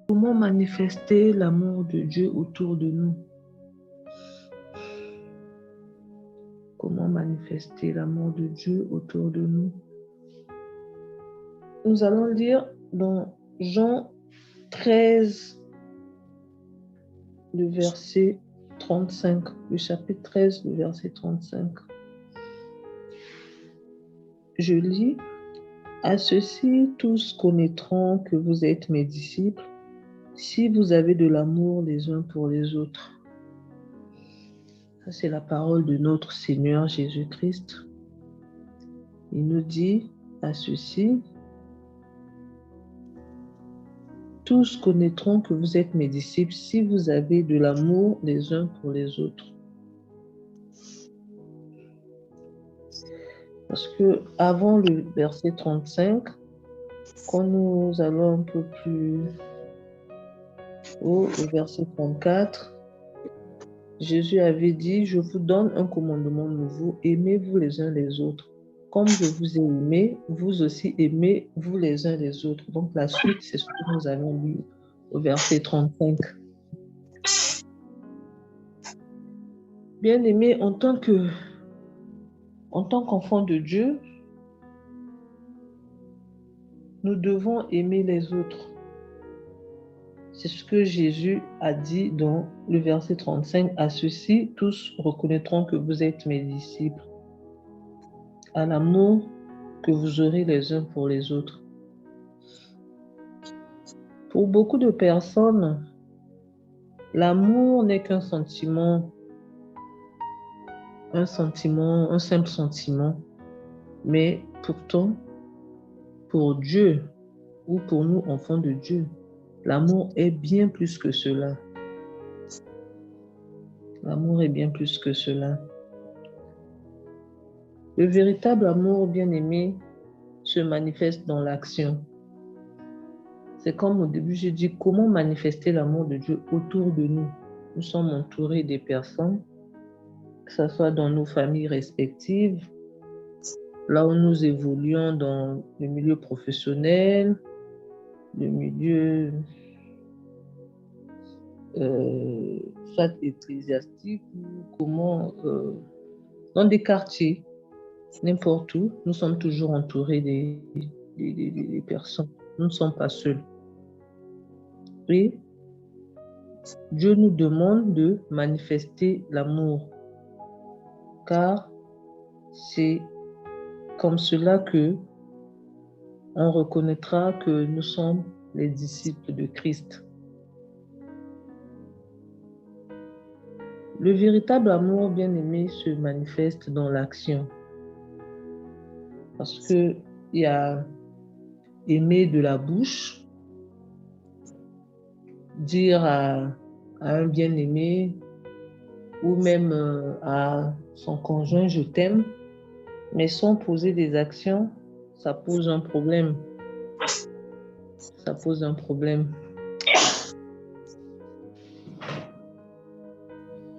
Comment manifester l'amour de Dieu autour de nous? Comment manifester l'amour de Dieu autour de nous? Nous allons lire dans Jean 13, le verset 35, le chapitre 13, le verset 35. Je lis: À ceci, tous connaîtront que vous êtes mes disciples, si vous avez de l'amour les uns pour les autres. Ça, c'est la parole de notre Seigneur Jésus-Christ. Il nous dit à ceci: tous connaîtront que vous êtes mes disciples si vous avez de l'amour les uns pour les autres. Parce que avant le verset 35, quand nous allons un peu plus haut, au verset 34, Jésus avait dit: je vous donne un commandement nouveau, aimez-vous les uns les autres. Comme je vous ai aimé, vous aussi aimez-vous les uns les autres. Donc la suite, c'est ce que nous avons lu au verset 35. Bien-aimés, en tant qu'enfants de Dieu, nous devons aimer les autres. C'est ce que Jésus a dit dans le verset 35. À ceci, tous reconnaîtront que vous êtes mes disciples, à l'amour que vous aurez les uns pour les autres. Pour beaucoup de personnes, l'amour n'est qu'un sentiment, un simple sentiment. Mais pourtant, pour Dieu ou pour nous, enfants de Dieu, l'amour est bien plus que cela. L'amour est bien plus que cela. Le véritable amour, bien-aimé, se manifeste dans l'action. C'est comme au début, j'ai dit, comment manifester l'amour de Dieu autour de nous? Nous sommes entourés des personnes, que ce soit dans nos familles respectives, là où nous évoluons dans le milieu professionnel, le milieu soit ecclésiastique ou dans des quartiers, n'importe où, nous sommes toujours entourés des personnes. Nous ne sommes pas seuls. Et Dieu nous demande de manifester l'amour, car c'est comme cela que on reconnaîtra que nous sommes les disciples de Christ. Le véritable amour, bien-aimé, se manifeste dans l'action. Parce qu'il y a aimer de la bouche, dire à un bien-aimé ou même à son conjoint: je t'aime, mais sans poser des actions, ça pose un problème. Ça pose un problème.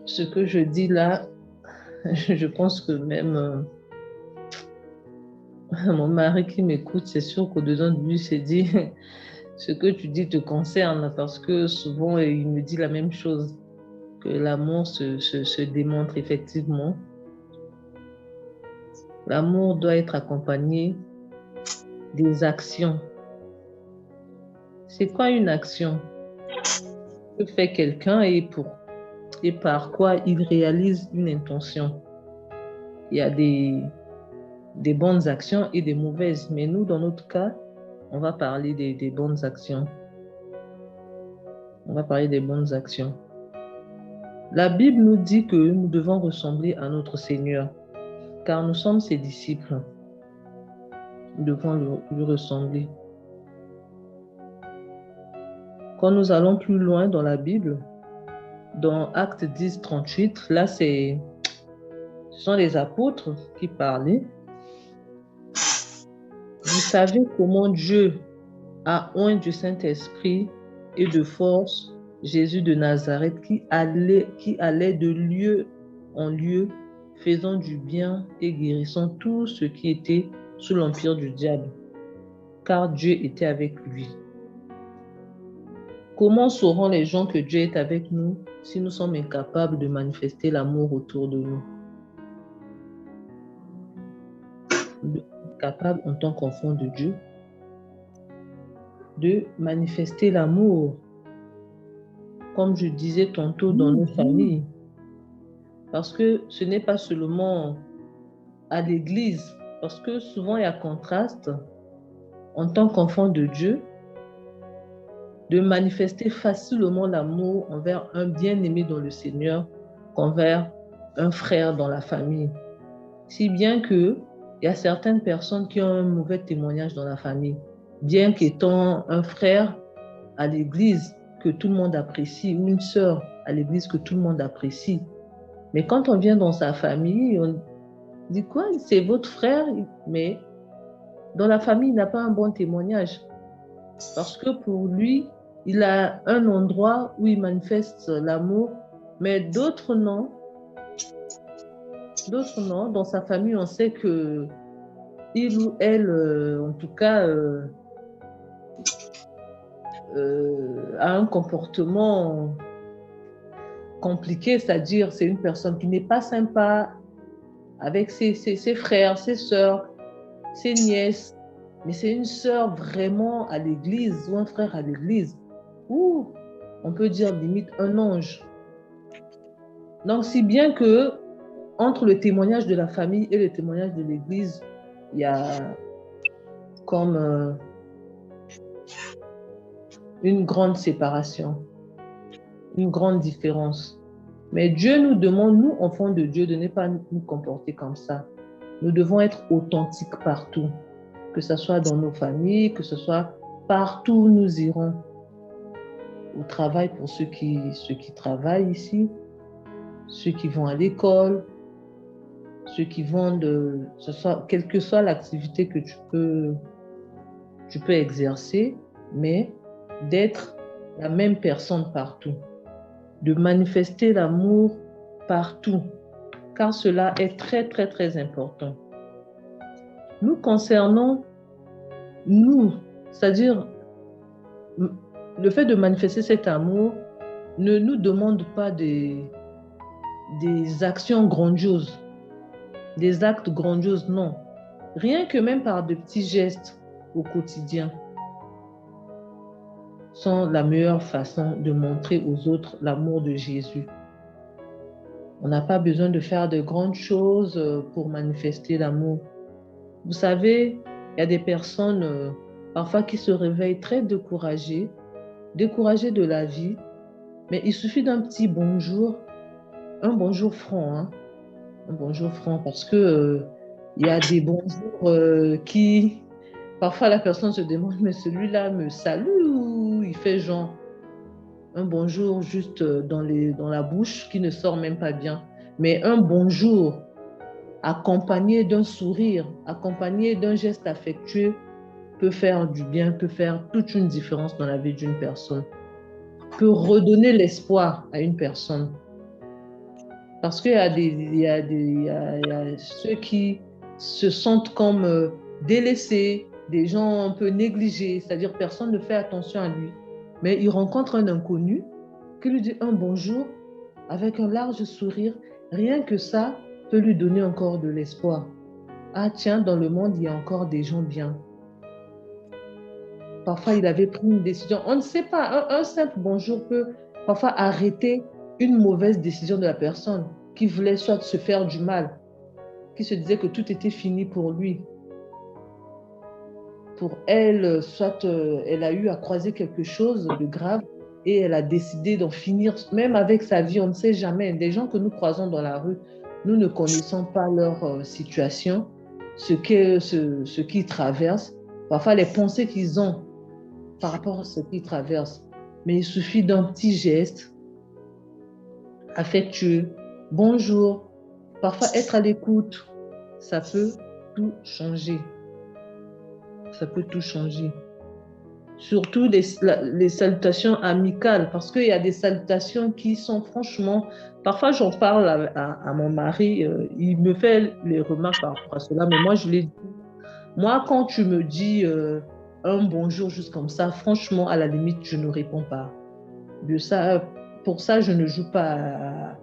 Ce que je dis là, je pense que même mon mari qui m'écoute, c'est sûr qu'au-dedans de lui, s'est dit: ce que tu dis te concerne, parce que souvent, il me dit la même chose, que l'amour se démontre effectivement. L'amour doit être accompagné des actions. C'est quoi une action? Que fait quelqu'un et par quoi il réalise une intention? Il y a des bonnes actions et des mauvaises, mais nous, dans notre cas, on va parler des bonnes actions. On va parler des bonnes actions. La Bible nous dit que nous devons ressembler à notre Seigneur, car nous sommes ses disciples. Nous devons lui ressembler. Quand nous allons plus loin dans la Bible, dans Actes 10, 38, là, ce sont les apôtres qui parlaient. Vous savez comment Dieu a oint du Saint-Esprit et de force Jésus de Nazareth qui allait de lieu en lieu, faisant du bien et guérissant tous ceux qui étaient sous l'empire du diable, car Dieu était avec lui. Comment sauront les gens que Dieu est avec nous si nous sommes incapables de manifester l'amour autour de nous? Nous sommes capables, en tant qu'enfants de Dieu, de manifester l'amour, comme je disais tantôt, dans nos familles. Parce que ce n'est pas seulement à l'église, parce que souvent il y a contraste en tant qu'enfant de Dieu, de manifester facilement l'amour envers un bien-aimé dans le Seigneur qu'envers un frère dans la famille. Si bien que il y a certaines personnes qui ont un mauvais témoignage dans la famille, bien qu'étant un frère à l'église que tout le monde apprécie ou une sœur à l'église que tout le monde apprécie. Mais quand on vient dans sa famille, on dit quoi? C'est votre frère, mais dans la famille, il n'a pas un bon témoignage. Parce que pour lui, il a un endroit où il manifeste l'amour, mais d'autres non. D'autres non. Dans sa famille, on sait que il ou elle, en tout cas, a un comportement compliqué, c'est-à-dire c'est une personne qui n'est pas sympa avec ses frères, ses sœurs, ses nièces, mais c'est une sœur vraiment à l'église ou un frère à l'église, ou on peut dire limite un ange. Donc, si bien que entre le témoignage de la famille et le témoignage de l'église, il y a comme une grande séparation, une grande différence. Mais Dieu nous demande, nous, enfants de Dieu, de ne pas nous comporter comme ça. Nous devons être authentiques partout, que ce soit dans nos familles, que ce soit partout où nous irons. Au travail pour ceux qui travaillent ici, ceux qui vont à l'école, ceux qui vont quelle que soit l'activité que tu peux exercer, mais d'être la même personne partout, de manifester l'amour partout, car cela est très, très, très important. Nous concernons, nous, c'est-à-dire le fait de manifester cet amour ne nous demande pas des actions grandioses, des actes grandioses, non. Rien que même par de petits gestes au quotidien sont la meilleure façon de montrer aux autres l'amour de Jésus. On n'a pas besoin de faire de grandes choses pour manifester l'amour. Vous savez, il y a des personnes parfois qui se réveillent très découragées de la vie, mais il suffit d'un petit bonjour, un bonjour franc, hein? Un bonjour franc, parce que il y a des bonjours qui, parfois la personne se demande, mais celui-là me salue ou il fait genre un bonjour juste dans la bouche qui ne sort même pas bien. Mais un bonjour accompagné d'un sourire, accompagné d'un geste affectueux peut faire du bien, peut faire toute une différence dans la vie d'une personne, peut redonner l'espoir à une personne. Parce qu'il y a ceux qui se sentent comme délaissés, des gens un peu négligés, c'est-à-dire personne ne fait attention à lui. Mais il rencontre un inconnu qui lui dit un bonjour avec un large sourire. Rien que ça peut lui donner encore de l'espoir. Ah tiens, dans le monde, il y a encore des gens bien. Parfois, il avait pris une décision. On ne sait pas, un simple bonjour peut parfois arrêter une mauvaise décision de la personne qui voulait soit se faire du mal, qui se disait que tout était fini pour lui. Pour elle, soit elle a eu à croiser quelque chose de grave et elle a décidé d'en finir, même avec sa vie, on ne sait jamais. Des gens que nous croisons dans la rue, nous ne connaissons pas leur situation, ce qu'ils traversent, parfois les pensées qu'ils ont par rapport à ce qu'ils traversent. Mais il suffit d'un petit geste affectueux, bonjour, parfois être à l'écoute, ça peut tout changer. Ça peut tout changer. Surtout les salutations amicales, parce qu'il y a des salutations qui sont franchement... Parfois, j'en parle à mon mari, il me fait les remarques par rapport à cela, mais moi, je l'ai dit. Moi, quand tu me dis un bonjour juste comme ça, franchement, à la limite, je ne réponds pas. de ça. Pour ça, je ne joue pas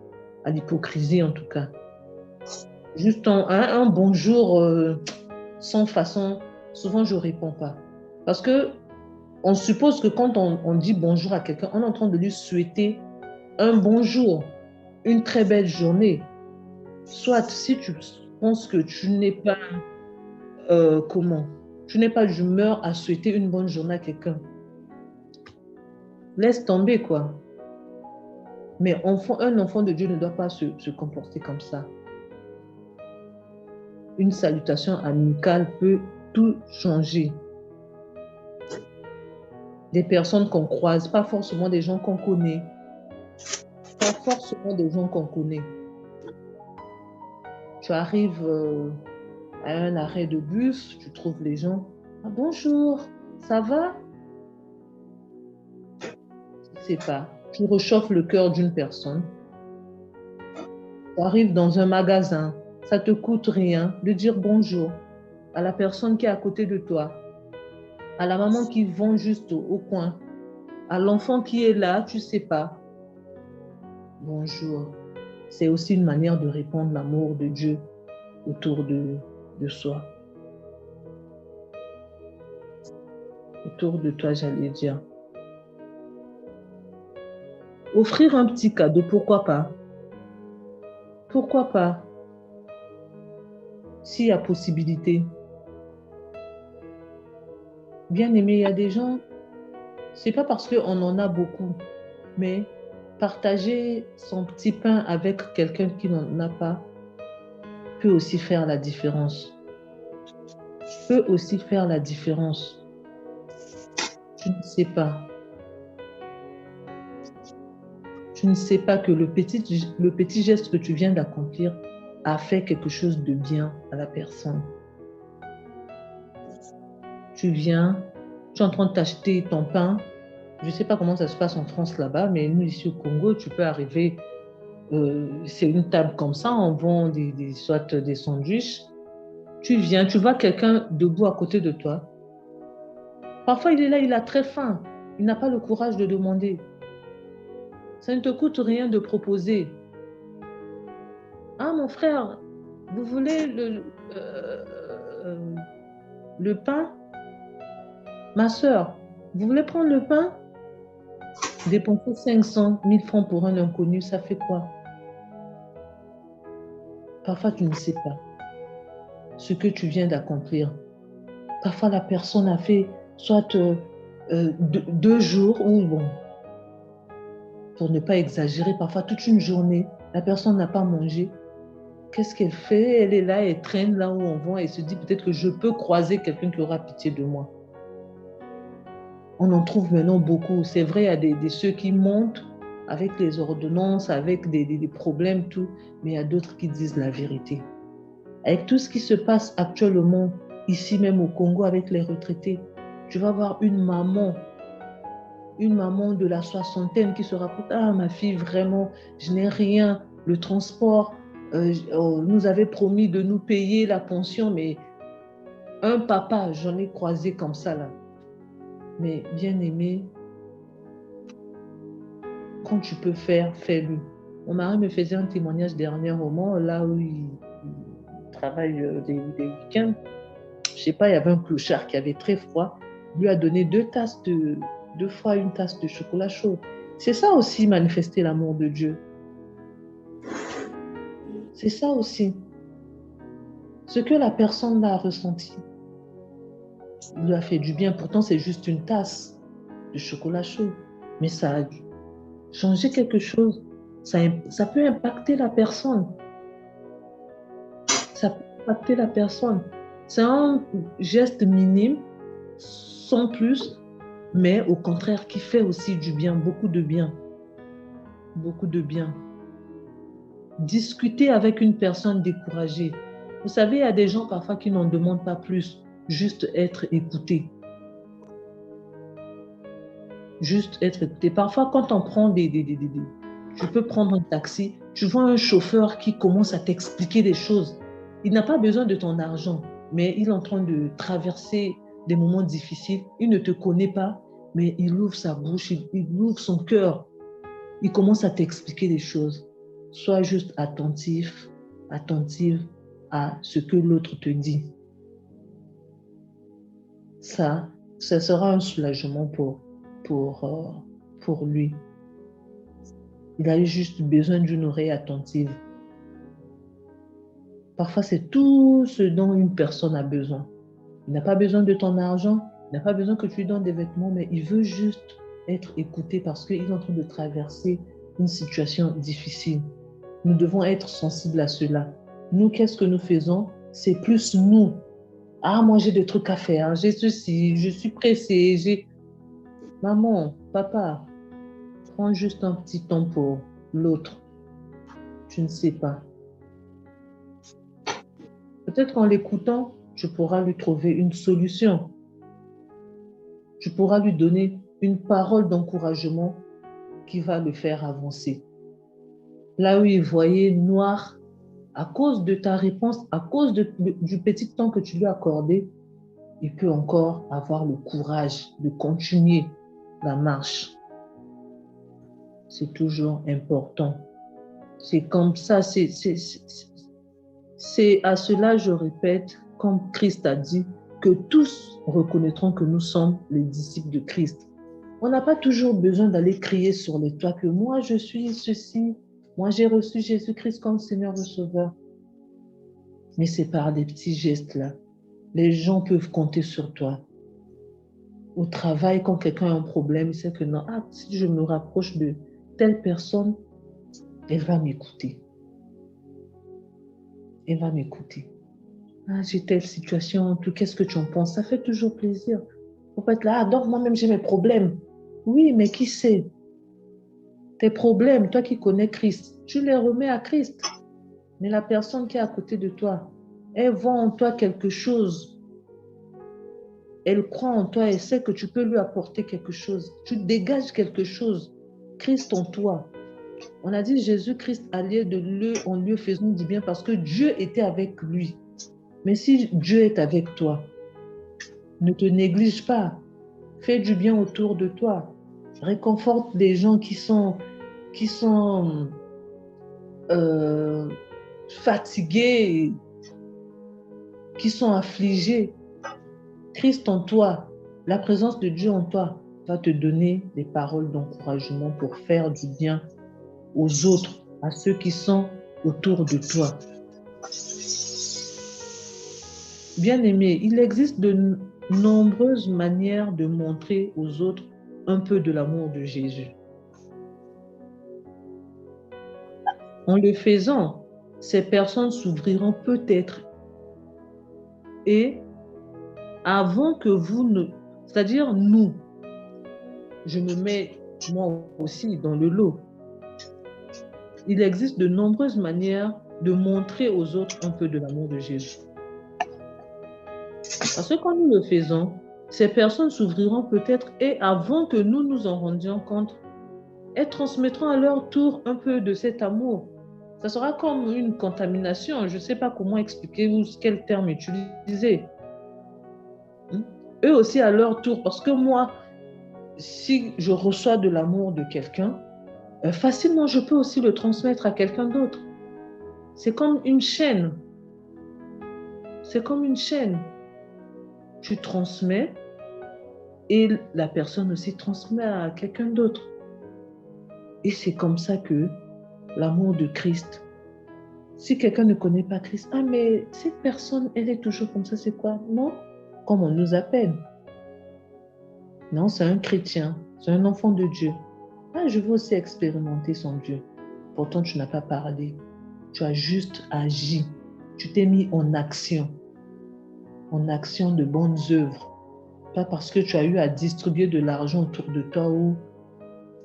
à l'hypocrisie en tout cas. Juste un bonjour sans façon, souvent je ne réponds pas. Parce que on suppose que quand on dit bonjour à quelqu'un, on est en train de lui souhaiter un bonjour, une très belle journée. Soit si tu penses que tu n'es pas, comment, tu n'es pas d'humeur à souhaiter une bonne journée à quelqu'un, laisse tomber quoi. Mais un enfant de Dieu ne doit pas se comporter comme ça. Une salutation amicale peut tout changer. Des personnes qu'on croise, pas forcément des gens qu'on connaît, pas forcément des gens qu'on connaît. Tu arrives à un arrêt de bus, tu trouves les gens. Ah, bonjour, ça va? Je ne sais pas. Tu réchauffes le cœur d'une personne. Tu arrives dans un magasin, ça ne te coûte rien de dire bonjour à la personne qui est à côté de toi, à la maman qui vend juste au coin, à l'enfant qui est là, tu ne sais pas. Bonjour. C'est aussi une manière de répandre l'amour de Dieu autour de soi. Autour de toi, j'allais dire. Offrir un petit cadeau, pourquoi pas? Pourquoi pas? S'il y a possibilité. Bien aimé, il y a des gens, c'est pas parce qu'on en a beaucoup, mais partager son petit pain avec quelqu'un qui n'en a pas peut aussi faire la différence. Peut aussi faire la différence. Tu ne sais pas. Tu ne sais pas que le petit geste que tu viens d'accomplir a fait quelque chose de bien à la personne. Tu viens, tu es en train de t'acheter ton pain. Je ne sais pas comment ça se passe en France là-bas, mais nous ici au Congo, tu peux arriver, c'est une table comme ça, on vend soit des sandwichs. Tu viens, tu vois quelqu'un debout à côté de toi. Parfois, il est là, il a très faim. Il n'a pas le courage de demander. Ça ne te coûte rien de proposer. Ah, mon frère, vous voulez le pain? Ma soeur, vous voulez prendre le pain? Dépenser 500 000 francs pour un inconnu, ça fait quoi? Parfois, tu ne sais pas ce que tu viens d'accomplir. Parfois, la personne a fait soit 2 jours ou, bon, pour ne pas exagérer, parfois toute une journée, la personne n'a pas mangé. Qu'est-ce qu'elle fait? Elle est là, elle traîne là où on va et se dit peut-être que je peux croiser quelqu'un qui aura pitié de moi. On en trouve maintenant beaucoup. C'est vrai, il y a ceux qui montent avec les ordonnances, avec des problèmes, tout, mais il y a d'autres qui disent la vérité. Avec tout ce qui se passe actuellement, ici même au Congo, avec les retraités, tu vas voir une maman de la soixantaine qui se raconte, ah ma fille, vraiment, je n'ai rien, le transport, on nous avait promis de nous payer la pension, mais un papa, j'en ai croisé comme ça là. Mais bien aimé, quand tu peux faire, fais-le. Mon mari me faisait un témoignage dernièrement, là où il travaille des week-ends. Je sais pas, il y avait un clochard qui avait très froid. Il lui a donné 2 fois une tasse de chocolat chaud. C'est ça aussi manifester l'amour de Dieu. C'est ça aussi. Ce que la personne là a ressenti, il lui a fait du bien. Pourtant, c'est juste une tasse de chocolat chaud. Mais ça a changé quelque chose. Ça peut impacter la personne. Ça peut impacter la personne. C'est un geste minime, sans plus, mais au contraire qui fait aussi du bien, beaucoup de bien. Beaucoup de bien. Discuter avec une personne découragée. Vous savez, il y a des gens parfois qui n'en demandent pas plus, juste être écouté. Juste être écouté. Parfois, quand on prend tu peux prendre un taxi, tu vois un chauffeur qui commence à t'expliquer des choses. Il n'a pas besoin de ton argent, mais il est en train de traverser des moments difficiles. Il ne te connaît pas, mais il ouvre sa bouche, il ouvre son cœur. Il commence à t'expliquer les choses. Sois juste attentif, attentive à ce que l'autre te dit. Ça sera un soulagement pour lui. Il a juste besoin d'une oreille attentive. Parfois, c'est tout ce dont une personne a besoin. Il n'a pas besoin de ton argent, il n'a pas besoin que tu lui donnes des vêtements, mais il veut juste être écouté parce qu'il est en train de traverser une situation difficile. Nous devons être sensibles à cela. Nous, qu'est-ce que nous faisons? C'est plus nous. Ah, moi, j'ai des trucs à faire, j'ai ceci, je suis pressée, Maman, papa, prends juste un petit temps pour l'autre. Tu ne sais pas. Peut-être qu'en l'écoutant, tu pourras lui trouver une solution. Tu pourras lui donner une parole d'encouragement qui va le faire avancer. Là où il voyait noir, à cause de ta réponse, à cause du petit temps que tu lui as accordé, il peut encore avoir le courage de continuer la marche. C'est toujours important. C'est comme ça, c'est à cela, je répète, comme Christ a dit, que tous reconnaîtront que nous sommes les disciples de Christ. On n'a pas toujours besoin d'aller crier sur les toits que moi je suis ceci, moi j'ai reçu Jésus-Christ comme Seigneur et Sauveur. Mais c'est par des petits gestes là. Les gens peuvent compter sur toi. Au travail, quand quelqu'un a un problème, il sait que non, si je me rapproche de telle personne, elle va m'écouter. Elle va m'écouter. J'ai telle situation, tout, qu'est-ce que tu en penses? Ça fait toujours plaisir. Faut pas être là, donc moi-même j'ai mes problèmes. Oui, mais qui sait? Tes problèmes, toi qui connais Christ, tu les remets à Christ. Mais la personne qui est à côté de toi, elle voit en toi quelque chose. Elle croit en toi et sait que tu peux lui apporter quelque chose. Tu dégages quelque chose. Christ en toi. On a dit Jésus-Christ allait de lieu en lieu faisant du bien parce que Dieu était avec lui. Mais si Dieu est avec toi, ne te néglige pas. Fais du bien autour de toi. Réconforte les gens qui sont fatigués, qui sont affligés. Christ en toi, la présence de Dieu en toi va te donner des paroles d'encouragement pour faire du bien aux autres, à ceux qui sont autour de toi. Bien-aimé, il existe de nombreuses manières de montrer aux autres un peu de l'amour de Jésus. En le faisant, ces personnes s'ouvriront peut-être et avant que vous ne... C'est-à-dire nous, je me mets moi aussi dans le lot. Il existe de nombreuses manières de montrer aux autres un peu de l'amour de Jésus. Parce que quand nous le faisons, ces personnes s'ouvriront peut-être et avant que nous nous en rendions compte, elles transmettront à leur tour un peu de cet amour. Ça sera comme une contamination. Je ne sais pas comment expliquer ou quel terme utiliser. Eux aussi à leur tour, parce que moi, si je reçois de l'amour de quelqu'un, facilement je peux aussi le transmettre à quelqu'un d'autre. C'est comme une chaîne. C'est comme une chaîne. Tu transmets et la personne aussi transmet à quelqu'un d'autre. Et c'est comme ça que l'amour de Christ, si quelqu'un ne connaît pas Christ, mais cette personne, elle est toujours comme ça, c'est quoi? Non, comme on nous appelle. Non, c'est un chrétien, c'est un enfant de Dieu. Je veux aussi expérimenter son Dieu. Pourtant, tu n'as pas parlé. Tu as juste agi. Tu t'es mis en action de bonnes œuvres. Pas parce que tu as eu à distribuer de l'argent autour de toi ou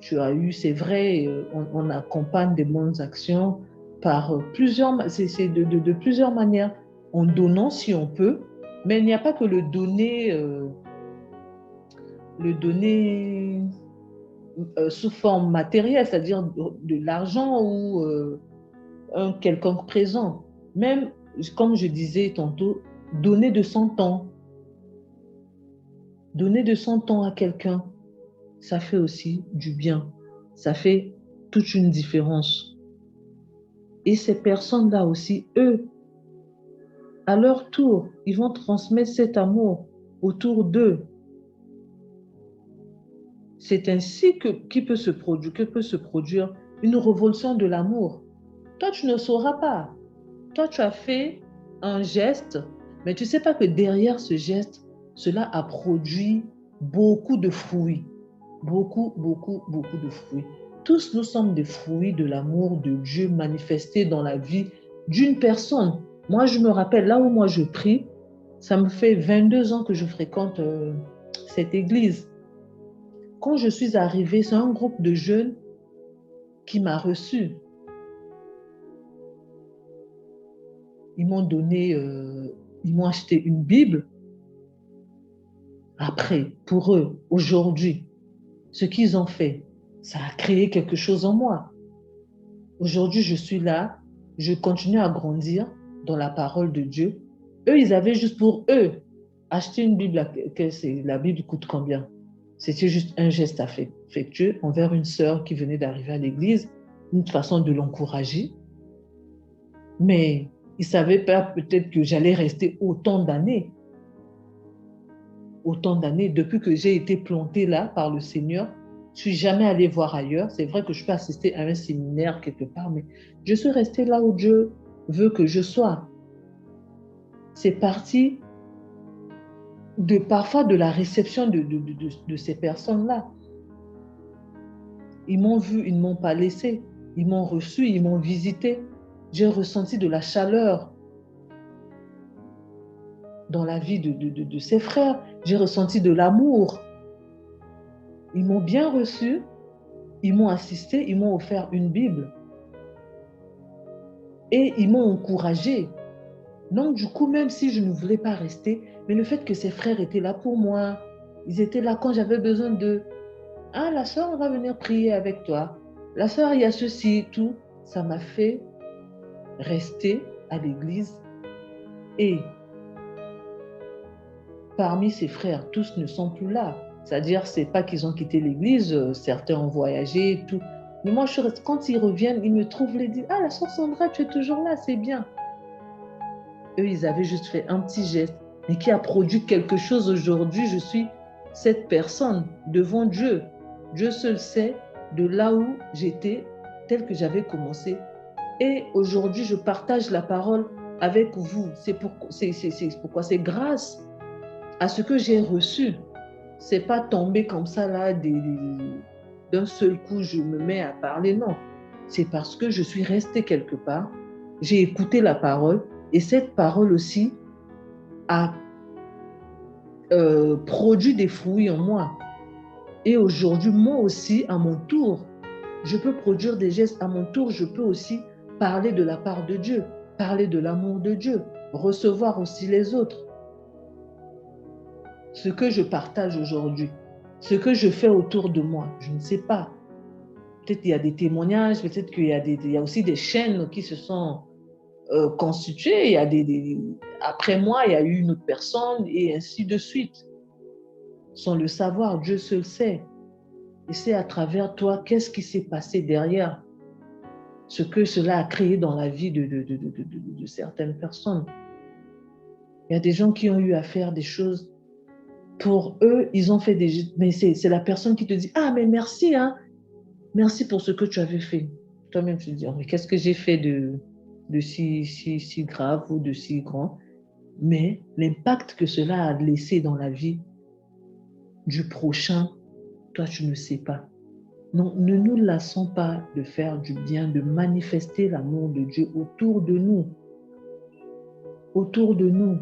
tu as eu, c'est vrai, on accompagne des bonnes actions par plusieurs, c'est de plusieurs manières, en donnant si on peut, mais il n'y a pas que le donner sous forme matérielle, c'est-à-dire de l'argent ou un quelconque présent. Même, comme je disais tantôt, donner de son temps. Donner de son temps à quelqu'un. ça fait aussi du bien. Ça fait toute une différence. Et ces personnes-là aussi, eux, à leur tour, ils vont transmettre cet amour autour d'eux. C'est ainsi que peut se produire une révolution de l'amour. Toi, tu ne sauras pas. Toi, tu as fait un geste, mais tu ne sais pas que derrière ce geste, cela a produit beaucoup de fruits. Beaucoup, beaucoup, beaucoup de fruits. Tous nous sommes des fruits de l'amour de Dieu manifesté dans la vie d'une personne. Moi, je me rappelle, là où moi je prie, ça me fait 22 ans que je fréquente cette église. Quand je suis arrivée, c'est un groupe de jeunes qui m'a reçu. Ils m'ont donné, ils m'ont acheté une Bible. Après, pour eux, aujourd'hui, ce qu'ils ont fait, ça a créé quelque chose en moi. Aujourd'hui, je suis là, je continue à grandir dans la parole de Dieu. Eux, ils avaient juste pour eux acheter une Bible. La Bible coûte combien? C'était juste un geste affectueux envers une sœur qui venait d'arriver à l'église, une façon de l'encourager. Mais ils ne savaient pas peut-être que j'allais rester autant d'années depuis que j'ai été plantée là par le Seigneur. Je ne suis jamais allée voir ailleurs. C'est vrai que je peux assister à un séminaire quelque part, mais je suis restée là où Dieu veut que je sois. C'est parti parfois de la réception de ces personnes-là. Ils m'ont vu, ils ne m'ont pas laissé. Ils m'ont reçu, ils m'ont visité. J'ai ressenti de la chaleur dans la vie de ces frères. J'ai ressenti de l'amour. Ils m'ont bien reçu, ils m'ont assisté, ils m'ont offert une Bible. Et ils m'ont encouragé. Donc, du coup, même si je ne voulais pas rester, mais le fait que ces frères étaient là pour moi, ils étaient là quand j'avais besoin d'eux. Ah, la soeur, on va venir prier avec toi. La soeur, il y a ceci, tout. Ça m'a fait rester à l'église. Et parmi ces frères, tous ne sont plus là. C'est-à-dire, c'est pas qu'ils ont quitté l'église, certains ont voyagé et tout. Mais moi, quand ils reviennent, ils me trouvent les disent, ah, la soeur Sandra, tu es toujours là, c'est bien. Eux, ils avaient juste fait un petit geste, mais qui a produit quelque chose aujourd'hui. Je suis cette personne devant Dieu. Dieu seul sait de là où j'étais, tel que j'avais commencé. Et aujourd'hui, je partage la parole avec vous. C'est pourquoi c'est grâce à ce que j'ai reçu. C'est pas tombé comme ça là, d'un seul coup, je me mets à parler. Non, c'est parce que je suis restée quelque part. J'ai écouté la parole et cette parole aussi a produit des fruits en moi. Et aujourd'hui, moi aussi, à mon tour, je peux produire des gestes. À mon tour, je peux aussi parler de la part de Dieu, parler de l'amour de Dieu, recevoir aussi les autres. Ce que je partage aujourd'hui, ce que je fais autour de moi, je ne sais pas. Peut-être qu'il y a des témoignages, peut-être qu'il y a aussi des chaînes qui se sont constituées. Après moi, il y a eu une autre personne et ainsi de suite. Sans le savoir, Dieu seul sait. Et c'est à travers toi, qu'est-ce qui s'est passé derrière ce que cela a créé dans la vie de certaines personnes. Il y a des gens qui ont eu à faire des choses. Pour eux, ils ont fait des... Mais c'est la personne qui te dit, ah, mais merci, hein. Merci pour ce que tu avais fait. Toi-même, tu te dis, oh, mais qu'est-ce que j'ai fait de si grave ou de si grand? Mais l'impact que cela a laissé dans la vie du prochain, toi, tu ne sais pas. Non, ne nous lassons pas de faire du bien, de manifester l'amour de Dieu autour de nous. Autour de nous,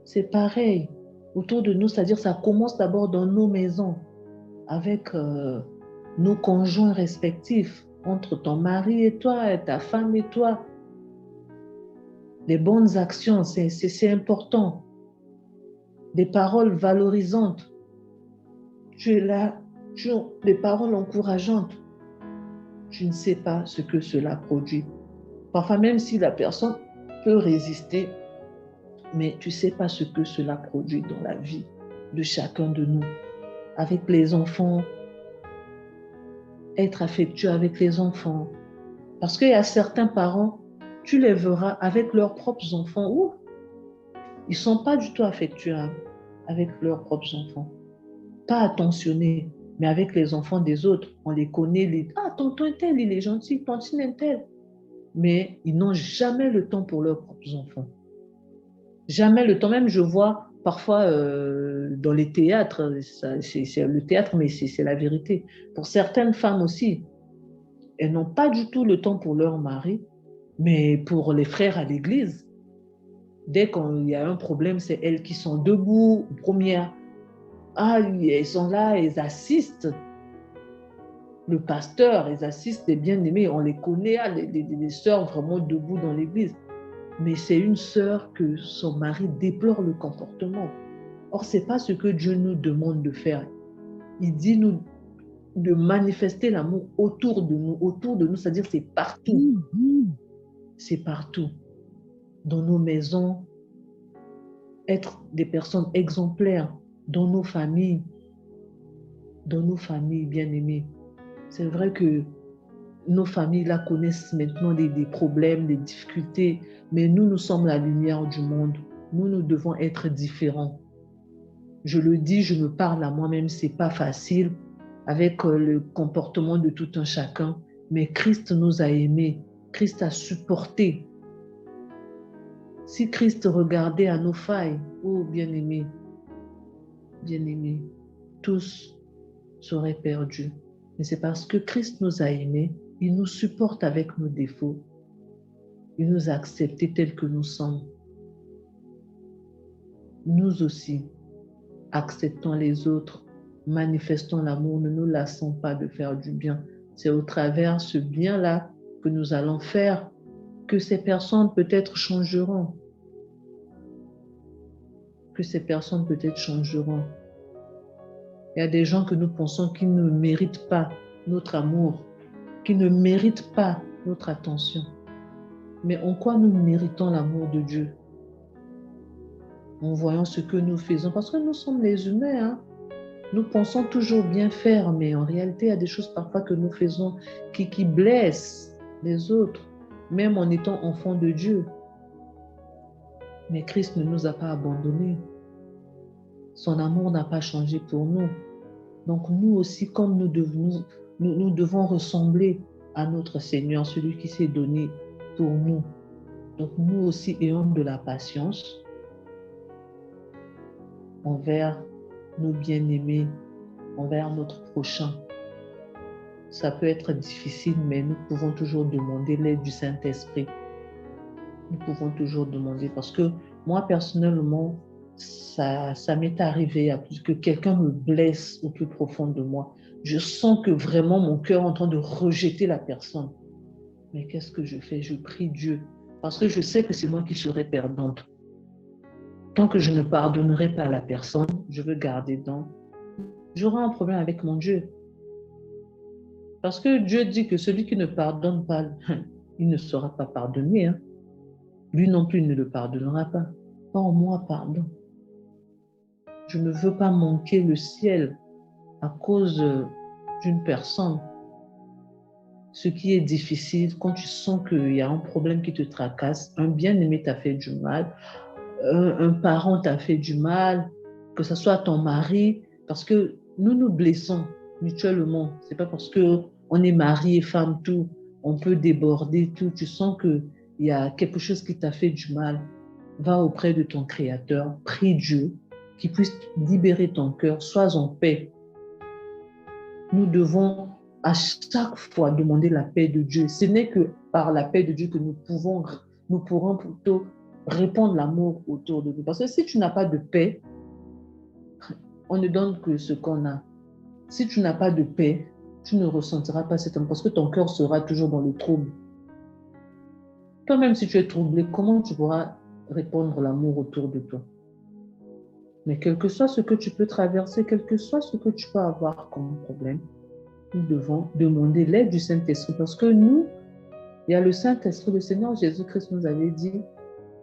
c'est pareil. Autour de nous, c'est-à-dire ça commence d'abord dans nos maisons, avec nos conjoints respectifs, entre ton mari et toi, et ta femme et toi. Les bonnes actions, c'est important. Des paroles valorisantes. Tu es là, des paroles encourageantes. Tu ne sais pas ce que cela produit. Parfois, même si la personne peut résister, mais tu ne sais pas ce que cela produit dans la vie de chacun de nous. Avec les enfants, être affectueux avec les enfants. Parce qu'il y a certains parents, tu les verras avec leurs propres enfants, ou ils ne sont pas du tout affectueux avec leurs propres enfants. Pas attentionnés, mais avec les enfants des autres. On les connaît, ah, tonton tel, il est gentil, tantine tel. Mais ils n'ont jamais le temps pour leurs propres enfants. Jamais le temps. Même, je vois parfois dans les théâtres, c'est le théâtre, mais c'est la vérité. Pour certaines femmes aussi, elles n'ont pas du tout le temps pour leur mari, mais pour les frères à l'église. Dès qu'il y a un problème, c'est elles qui sont debout, première. Ah, elles sont là, elles assistent. Le pasteur, elles assistent les bien-aimés. On les connaît, les sœurs vraiment debout dans l'église. Mais c'est une sœur que son mari déplore le comportement. Or, ce n'est pas ce que Dieu nous demande de faire. Il dit nous de manifester l'amour autour de nous, c'est-à-dire c'est partout. C'est partout. Dans nos maisons, être des personnes exemplaires, dans nos familles bien-aimées. C'est vrai que nos familles là connaissent maintenant des problèmes, des difficultés, mais nous sommes la lumière du monde. Nous devons être différents. Je le dis, je me parle à moi-même, c'est pas facile avec le comportement de tout un chacun, mais Christ nous a aimés, Christ a supporté. Si Christ regardait à nos failles, oh bien-aimés, tous seraient perdus. Mais c'est parce que Christ nous a aimés, il nous supporte avec nos défauts, il nous a acceptés tels que nous sommes. Nous aussi, acceptons les autres, manifestons l'amour, ne nous lassons pas de faire du bien. C'est au travers ce bien-là que nous allons faire que ces personnes peut-être changeront. Que ces personnes peut-être changeront. Il y a des gens que nous pensons qui ne méritent pas notre amour, qui ne méritent pas notre attention. Mais en quoi nous méritons l'amour de Dieu? En voyant ce que nous faisons, parce que nous sommes les humains, hein? Nous pensons toujours bien faire, mais en réalité, il y a des choses parfois que nous faisons qui blessent les autres, même en étant enfants de Dieu. Mais Christ ne nous a pas abandonnés. Son amour n'a pas changé pour nous. Donc nous aussi, comme nous devons ressembler à notre Seigneur, celui qui s'est donné pour nous. Donc nous aussi ayons de la patience envers nos bien-aimés, envers notre prochain. Ça peut être difficile, mais nous pouvons toujours demander l'aide du Saint-Esprit. Nous pouvons toujours demander, parce que moi, personnellement, ça m'est arrivé à plus que quelqu'un me blesse au plus profond de moi. Je sens que vraiment mon cœur est en train de rejeter la personne. Mais qu'est-ce que je fais? Je prie Dieu, parce que je sais que c'est moi qui serai perdante. Tant que je ne pardonnerai pas à la personne, je veux garder dans. J'aurai un problème avec mon Dieu. Parce que Dieu dit que celui qui ne pardonne pas, il ne sera pas pardonné. Hein. Lui non plus ne le pardonnera pas. Or, moi, pardon. Je ne veux pas manquer le ciel à cause d'une personne. Ce qui est difficile, quand tu sens qu'il y a un problème qui te tracasse, un bien-aimé t'a fait du mal, un parent t'a fait du mal, que ce soit ton mari, parce que nous nous blessons mutuellement. C'est pas parce qu'on est mari, femme, tout, on peut déborder tout. Tu sens qu'il y a quelque chose qui t'a fait du mal. Va auprès de ton Créateur, prie Dieu, qu'il puisse libérer ton cœur, sois en paix. Nous devons à chaque fois demander la paix de Dieu. Ce n'est que par la paix de Dieu que nous pourrons plutôt répandre l'amour autour de nous. Parce que si tu n'as pas de paix, on ne donne que ce qu'on a. Si tu n'as pas de paix, tu ne ressentiras pas cet amour parce que ton cœur sera toujours dans le trouble. Toi-même, si tu es troublé, comment tu pourras répandre l'amour autour de toi? Mais quel que soit ce que tu peux traverser, quel que soit ce que tu peux avoir comme problème, nous devons demander l'aide du Saint-Esprit parce que nous, il y a le Saint-Esprit, le Seigneur Jésus-Christ nous avait dit,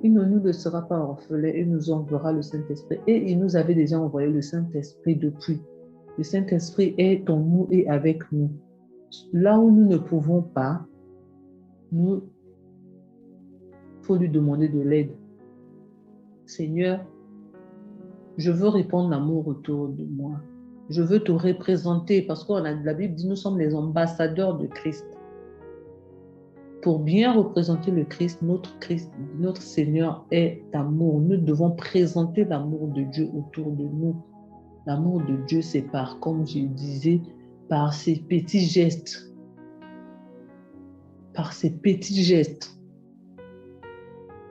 il ne nous laissera pas orphelins, il nous enverra le Saint-Esprit. Et il nous avait déjà envoyé le Saint-Esprit depuis. Le Saint-Esprit est en nous et avec nous. Là où nous ne pouvons pas, il faut lui demander de l'aide. Seigneur, je veux répandre l'amour autour de moi. Je veux te représenter parce que la Bible dit nous sommes les ambassadeurs de Christ. Pour bien représenter le Christ, notre Seigneur est amour. Nous devons présenter l'amour de Dieu autour de nous. L'amour de Dieu, c'est par, comme je disais, par ces petits gestes. Par ces petits gestes.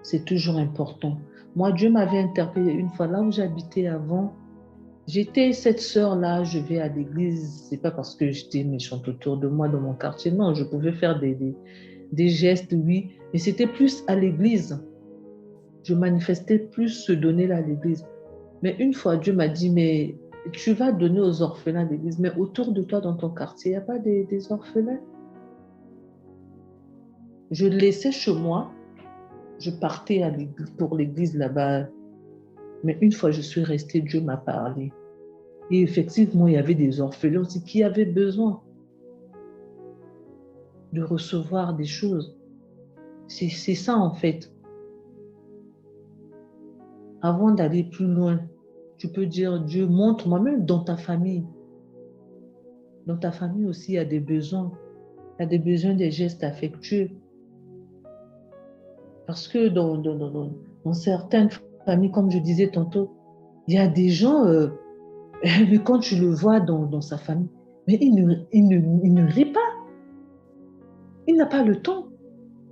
C'est toujours important. Moi, Dieu m'avait interpellé une fois là où j'habitais avant. J'étais cette sœur-là, je vais à l'église. C'est pas parce que j'étais méchante autour de moi dans mon quartier. Non, je pouvais faire des gestes, oui. Mais c'était plus à l'église. Je manifestais plus ce donner-là à l'église. Mais une fois, Dieu m'a dit, mais tu vas donner aux orphelins d'église, mais autour de toi, dans ton quartier, il n'y a pas des orphelins. Je laissais chez moi, je partais pour l'église là-bas. Mais une fois, je suis restée, Dieu m'a parlé. Et effectivement, il y avait des orphelins aussi qui avaient besoin de recevoir des choses. C'est ça en fait. Avant d'aller plus loin, tu peux dire, Dieu, montre-moi, même dans ta famille. Dans ta famille aussi, il y a des besoins. Il y a des besoins des gestes affectueux. Parce que dans certaines familles, comme je disais tantôt, il y a des gens, mais quand tu le vois dans sa famille, mais il ne rit pas. Il n'a pas le temps.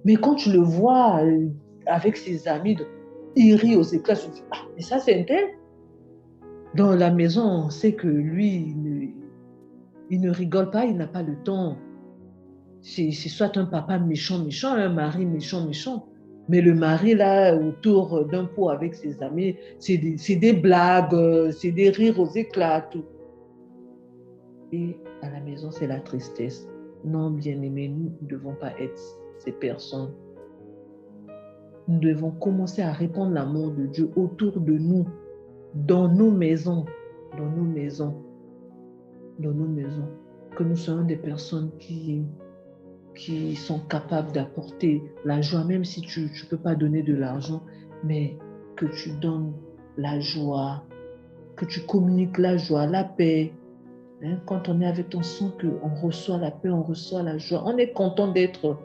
Mais quand tu le vois avec ses amis, il rit aux éclats. Je dis, ah, mais ça, c'est un tel. Dans la maison, on sait que lui, il ne rigole pas, il n'a pas le temps. C'est soit un papa méchant, un mari méchant. Mais le mari, là, autour d'un pot avec ses amis, c'est des blagues, c'est des rires aux éclats, tout. Et à la maison, c'est la tristesse. Non, bien-aimés, nous ne devons pas être ces personnes. Nous devons commencer à répandre l'amour de Dieu autour de nous, dans nos maisons, que nous soyons des personnes qui sont capables d'apporter la joie, même si tu ne peux pas donner de l'argent, mais que tu donnes la joie, que tu communiques la joie, la paix. Hein, quand on est avec ton sang, on reçoit la paix, on reçoit la joie. On est content d'être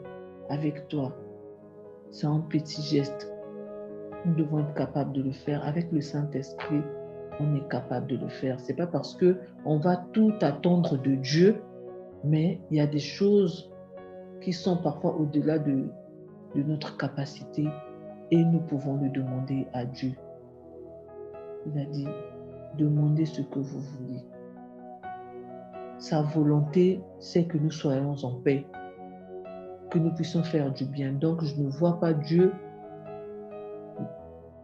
avec toi. C'est un petit geste. Nous devons être capables de le faire. Avec le Saint-Esprit, on est capable de le faire. Ce n'est pas parce qu'on va tout attendre de Dieu, mais il y a des choses qui sont parfois au-delà de notre capacité et nous pouvons le demander à Dieu. Il a dit, demandez ce que vous voulez. Sa volonté, c'est que nous soyons en paix, que nous puissions faire du bien. Donc, je ne vois pas Dieu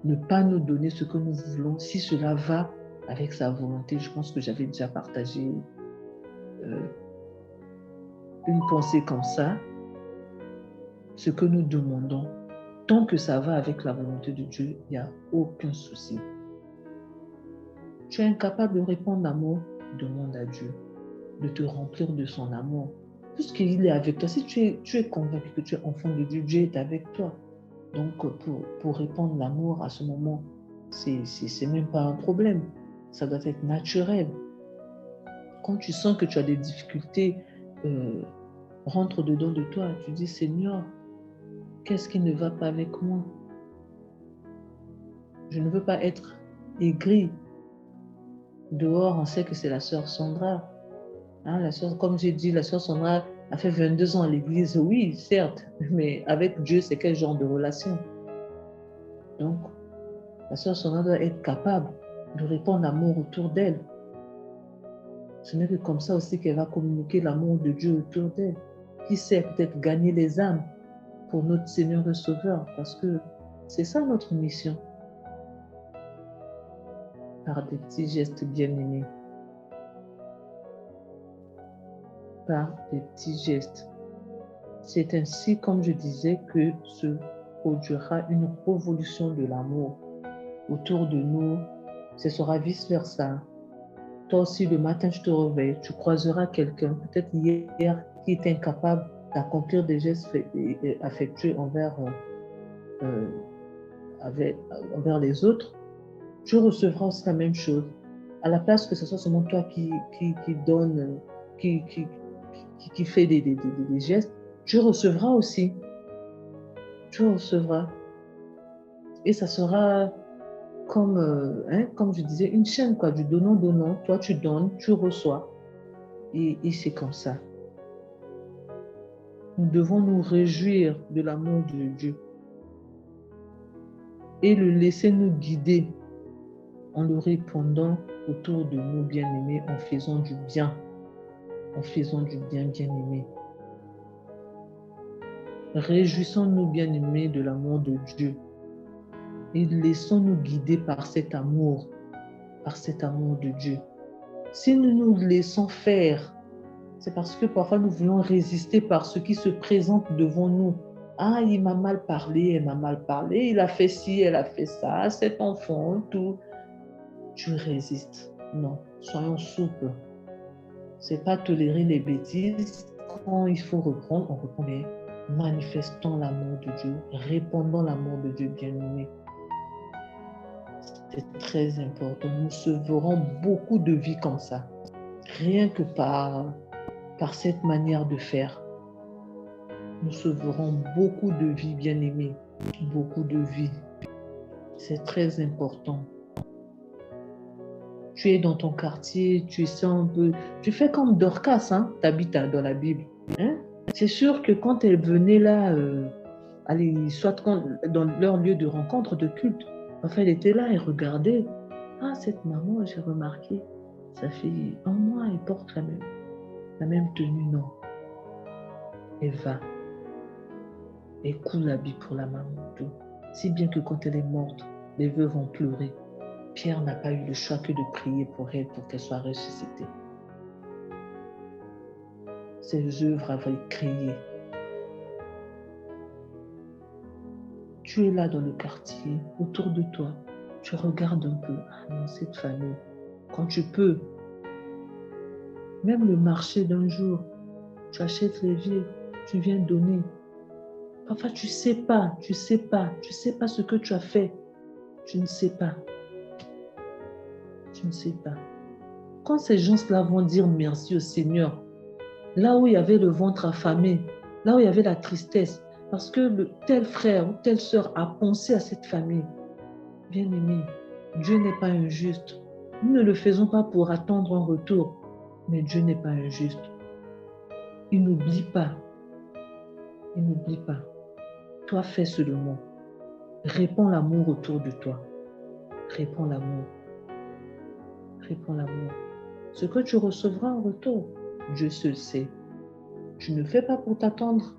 ne pas nous donner ce que nous voulons si cela va avec sa volonté. Je pense que j'avais déjà partagé une pensée comme ça. Ce que nous demandons, tant que ça va avec la volonté de Dieu, il n'y a aucun souci. Tu es incapable de répondre d'amour, demande à Dieu de te remplir de son amour. Puisqu'il est avec toi, si tu es convaincu que tu es enfant de Dieu, Dieu est avec toi. Donc, pour répandre l'amour à ce moment, c'est même pas un problème. Ça doit être naturel. Quand tu sens que tu as des difficultés, rentre dedans de toi. Tu dis, Seigneur, qu'est-ce qui ne va pas avec moi? Je ne veux pas être aigri. Dehors, on sait que c'est la sœur Sandra. Hein, la sœur, comme j'ai dit, la sœur Sandra a fait 22 ans à l'église. Oui, certes, mais avec Dieu, c'est quel genre de relation? Donc, la sœur Sandra doit être capable de répandre l'amour autour d'elle. Ce n'est que comme ça aussi qu'elle va communiquer l'amour de Dieu autour d'elle. Qui sait, peut-être gagner les âmes pour notre Seigneur et Sauveur, parce que c'est ça notre mission. Par des petits gestes bien-aimés. Par des petits gestes. C'est ainsi, comme je disais, que se produira une révolution de l'amour autour de nous. Ce sera vice-versa. Toi aussi, le matin, tu te réveilles, tu croiseras quelqu'un, peut-être hier, qui est incapable d'accomplir des gestes affectueux envers les autres, tu recevras aussi la même chose. À la place que ce soit seulement toi qui donne, qui fait des gestes, tu recevras aussi. Tu recevras. Et ça sera comme je disais, une chaîne, quoi, du donnant-donnant. Toi, tu donnes, tu reçois. Et c'est comme ça. Nous devons nous réjouir de l'amour de Dieu et le laisser nous guider en le répandant autour de nous, bien-aimés, en faisant du bien. En faisant du bien, bien-aimés. Réjouissons-nous, bien-aimés, de l'amour de Dieu et laissons-nous guider par cet amour de Dieu. Si nous nous laissons faire, c'est parce que parfois nous voulons résister par ce qui se présente devant nous. Ah, il m'a mal parlé, elle m'a mal parlé, il a fait ci, elle a fait ça, cet enfant, tout. Tu résistes. Non, soyons souples. C'est pas tolérer les bêtises. Quand il faut reprendre, on reprend, mais manifestons l'amour de Dieu, répandons l'amour de Dieu, bien-aimé. C'est très important. Nous sauverons beaucoup de vies comme ça. Rien que par cette manière de faire. Nous sauverons beaucoup de vies, bien-aimés. Beaucoup de vies. C'est très important. Tu es dans ton quartier, tu sens un peu... Tu fais comme Dorcas, hein? Tu habites dans la Bible. Hein? C'est sûr que quand elle venait là, soit dans leur lieu de rencontre, de culte, enfin, elle était là et regardait. Ah, cette maman, j'ai remarqué, sa fille, en moi, elle porte la même tenue, non. Elle va. Elle coule l'habit pour la maman, tout. Si bien que quand elle est morte, les veuves ont pleuré. Pierre n'a pas eu le choix que de prier pour elle, pour qu'elle soit ressuscitée. Ses œuvres avaient crié. Tu es là dans le quartier, autour de toi. Tu regardes un peu. Ah non, cette famille. Quand tu peux, même le marché d'un jour, tu achètes les vivres, tu viens donner. Parfois, tu sais pas ce que tu as fait. Tu ne sais pas. Tu ne sais pas. Quand ces gens-là vont dire merci au Seigneur, là où il y avait le ventre affamé, là où il y avait la tristesse, parce que tel frère ou telle sœur a pensé à cette famille. Bien-aimé, Dieu n'est pas injuste. Nous ne le faisons pas pour attendre un retour, mais Dieu n'est pas injuste. Il n'oublie pas. Il n'oublie pas. Toi, fais seulement. Répands l'amour autour de toi. Répands l'amour. Répands l'amour. Ce que tu recevras en retour, Dieu seul sait. Tu ne fais pas pour t'attendre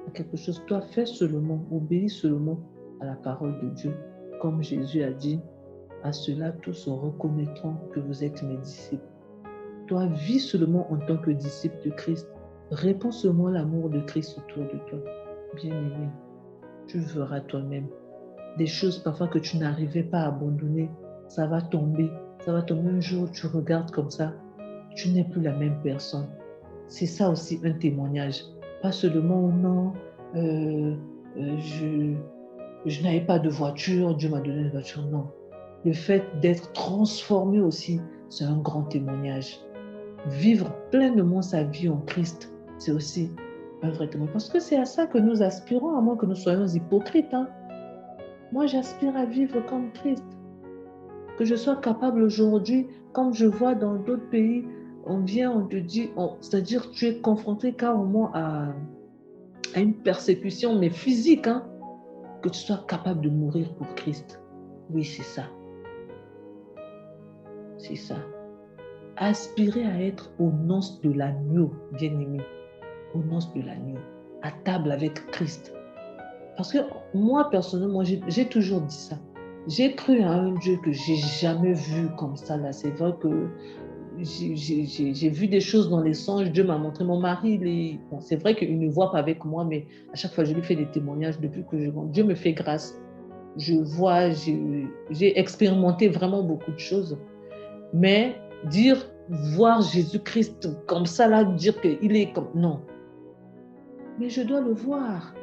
à quelque chose. Toi, fais seulement, obéis seulement à la parole de Dieu. Comme Jésus a dit, à cela tous reconnaîtront que vous êtes mes disciples. Toi, vis seulement en tant que disciple de Christ. Répands seulement l'amour de Christ autour de toi. Bien-aimé, tu verras toi-même des choses parfois que tu n'arrivais pas à abandonner. Ça va tomber. Ça va tomber un jour, tu regardes comme ça. Tu n'es plus la même personne. C'est ça aussi un témoignage. Pas seulement, non, je n'avais pas de voiture, Dieu m'a donné une voiture. Non. Le fait d'être transformé aussi, c'est un grand témoignage. Vivre pleinement sa vie en Christ, c'est aussi un vrai témoignage. Parce que c'est à ça que nous aspirons, à moins que nous soyons hypocrites. Hein. Moi, j'aspire à vivre comme Christ. Que je sois capable aujourd'hui, comme je vois dans d'autres pays, on vient, on te dit, c'est-à-dire tu es confronté carrément à une persécution, mais physique, hein, que tu sois capable de mourir pour Christ. Oui, c'est ça. C'est ça. Aspirer à être aux noces de l'agneau, bien-aimé, aux noces de l'agneau, à table avec Christ. Parce que moi, personnellement, j'ai toujours dit ça. J'ai cru à un Dieu que j'ai jamais vu comme ça. Là, c'est vrai que j'ai vu des choses dans les songes. Dieu m'a montré mon mari. Bon, c'est vrai qu'il ne voit pas avec moi, mais à chaque fois, je lui fais des témoignages depuis que Dieu me fait grâce. Je vois, j'ai expérimenté vraiment beaucoup de choses. Mais voir Jésus-Christ comme ça, là, dire qu'il est comme... Non, Mais je dois le voir.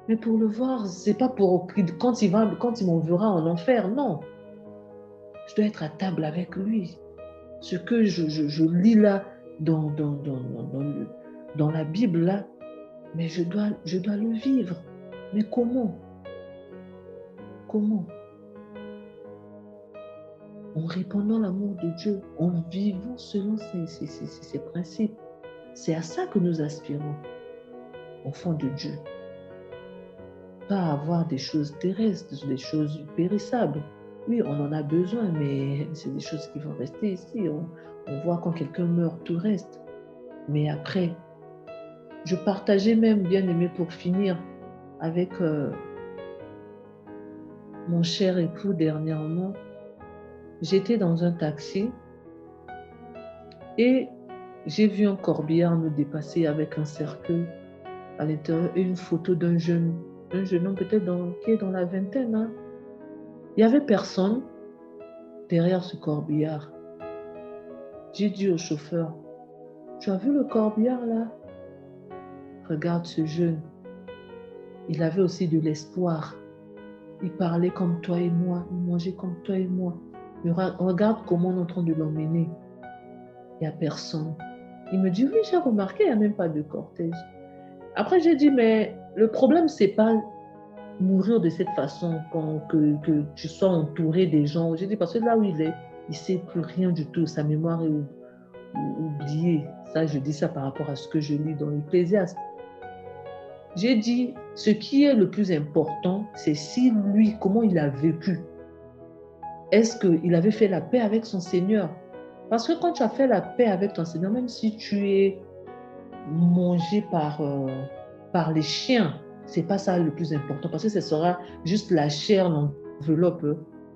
Mais pour le voir, c'est pas pour quand il m'enverra en enfer, non. Je dois être à table avec lui. Ce que je lis là dans la Bible là, mais je dois le vivre. Mais comment? Comment? En répandant l'amour de Dieu, en vivant selon ses principes. C'est à ça que nous aspirons, enfants de Dieu. Pas avoir des choses terrestres, des choses périssables. Oui, on en a besoin, mais c'est des choses qui vont rester ici. On voit quand quelqu'un meurt, tout reste. Mais après, je partageais même, bien aimé, pour finir, avec mon cher époux dernièrement. J'étais dans un taxi et j'ai vu un corbillard nous dépasser avec un cercueil à l'intérieur et une photo d'un jeune homme peut-être qui est dans la vingtaine. Hein. Il n'y avait personne derrière ce corbillard. J'ai dit au chauffeur, tu as vu le corbillard là? Regarde ce jeune. Il avait aussi de l'espoir. Il parlait comme toi et moi, il mangeait comme toi et moi. Mais regarde comment on est en train de l'emmener. Il n'y a personne. Il me dit, oui, j'ai remarqué, il n'y a même pas de cortège. Après, j'ai dit, mais le problème, c'est pas mourir de cette façon, que tu sois entouré des gens. J'ai dit, parce que là où il est, il ne sait plus rien du tout. Sa mémoire est oubliée. Ça, je dis ça par rapport à ce que je lis dans l'Ecclésiaste. J'ai dit, ce qui est le plus important, c'est si lui, comment il a vécu. Est-ce qu'il avait fait la paix avec son Seigneur? Parce que quand tu as fait la paix avec ton Seigneur, même si tu es mangé par les chiens, c'est pas ça le plus important, parce que ce sera juste la chair, l'enveloppe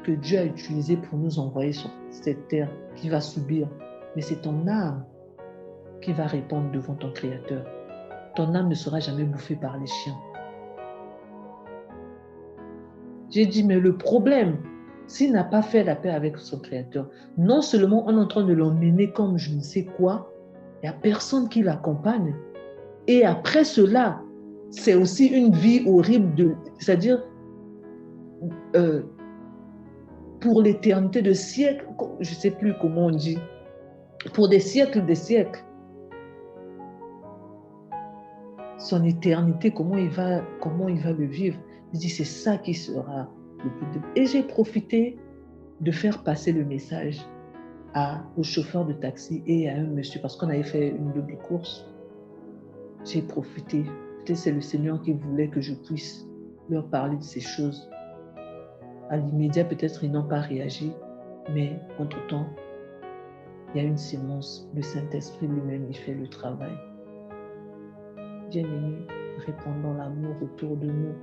que Dieu a utilisée pour nous envoyer sur cette terre qui va subir. Mais c'est ton âme qui va répondre devant ton Créateur. Ton âme ne sera jamais bouffée par les chiens. J'ai dit, mais le problème, s'il n'a pas fait la paix avec son Créateur, non seulement on est en train de l'emmener comme je ne sais quoi, il n'y a personne qui l'accompagne. Et après cela, c'est aussi une vie horrible, c'est-à-dire pour l'éternité de siècles, je ne sais plus comment on dit, pour des siècles, son éternité, comment il va le vivre. Je dis, c'est ça qui sera le plus. Et j'ai profité de faire passer le message au chauffeur de taxi et à un monsieur, parce qu'on avait fait une double course. J'ai profité. Peut-être c'est le Seigneur qui voulait que je puisse leur parler de ces choses. À l'immédiat, peut-être ils n'ont pas réagi, mais entre-temps, il y a une sémence. Le Saint-Esprit lui-même, il fait le travail. Bien-aimés, répandons l'amour autour de nous.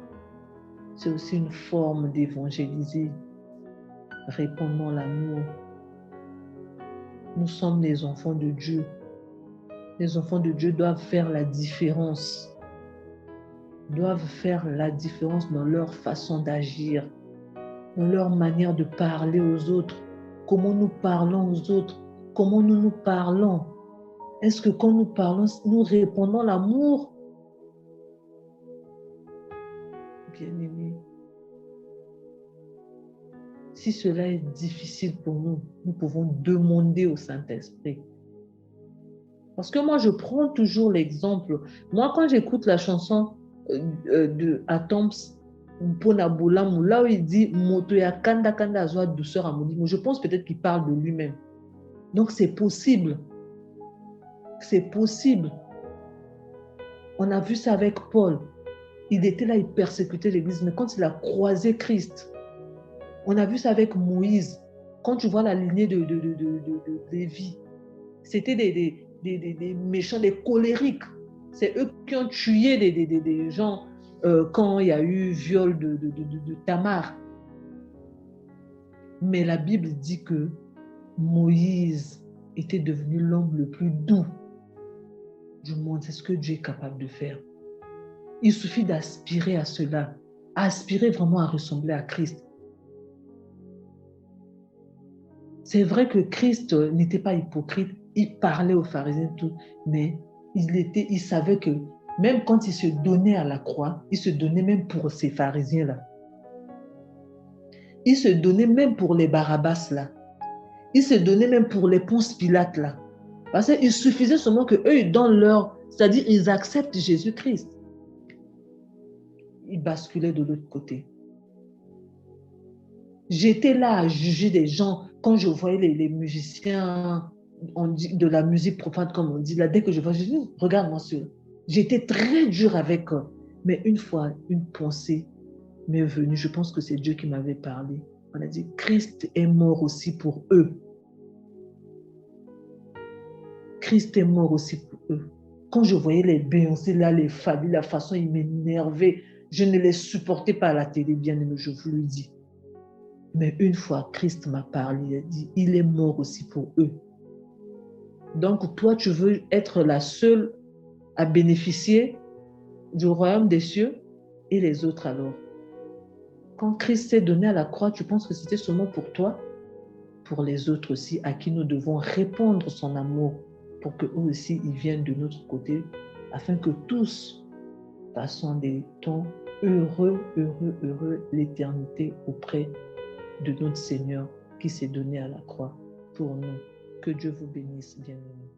C'est aussi une forme d'évangéliser. Répandons l'amour. Nous sommes les enfants de Dieu. Les enfants de Dieu doivent faire la différence. Doivent faire la différence dans leur façon d'agir, dans leur manière de parler aux autres, comment nous parlons aux autres, comment nous nous parlons. Est-ce que quand nous parlons, nous répandons l'amour? Bien-aimés, si cela est difficile pour nous, nous pouvons demander au Saint-Esprit. Parce que moi, je prends toujours l'exemple. Moi, quand j'écoute la chanson de Atoms, là où il dit Moto ya kanda kanda azwa douceur à mon, je pense peut-être qu'il parle de lui-même. Donc, c'est possible. C'est possible. On a vu ça avec Paul. Il était là, il persécutait l'Église, mais quand il a croisé Christ, on a vu ça avec Moïse. Quand tu vois la lignée de Lévi, c'était des méchants, des colériques. C'est eux qui ont tué des gens quand il y a eu viol de Tamar. Mais la Bible dit que Moïse était devenu l'homme le plus doux du monde. C'est ce que Dieu est capable de faire. Il suffit d'aspirer à cela, aspirer vraiment à ressembler à Christ. C'est vrai que Christ n'était pas hypocrite, il parlait aux pharisiens tout, mais il savait que Même quand il se donnait à la croix, il se donnait même pour ces pharisiens-là. Il se donnait même pour les Barabbas-là. Il se donnait même pour les Ponce Pilate-là. Parce qu'il suffisait seulement qu'eux, ils donnent leur... C'est-à-dire, ils acceptent Jésus-Christ. Ils basculaient de l'autre côté. J'étais là à juger des gens quand je voyais les musiciens on dit, de la musique profane, comme on dit. Là, dès que je vois, je dis, regarde-moi ça. J'étais très dur avec eux. Mais une fois, une pensée m'est venue. Je pense que c'est Dieu qui m'avait parlé. On a dit, Christ est mort aussi pour eux. Christ est mort aussi pour eux. Quand je voyais les Beyoncé là, les Fabi, la façon ils m'énervaient, je ne les supportais pas à la télé, bien aimé, je vous le dis. Mais une fois, Christ m'a parlé, il a dit, il est mort aussi pour eux. Donc, toi, tu veux être la seule à bénéficier du royaume des cieux et les autres alors. Quand Christ s'est donné à la croix, tu penses que c'était seulement pour toi, pour les autres aussi, à qui nous devons répandre son amour pour qu'eux aussi, ils viennent de notre côté, afin que tous passons des temps heureux, heureux, heureux, l'éternité auprès de notre Seigneur qui s'est donné à la croix pour nous. Que Dieu vous bénisse, bien-aimés.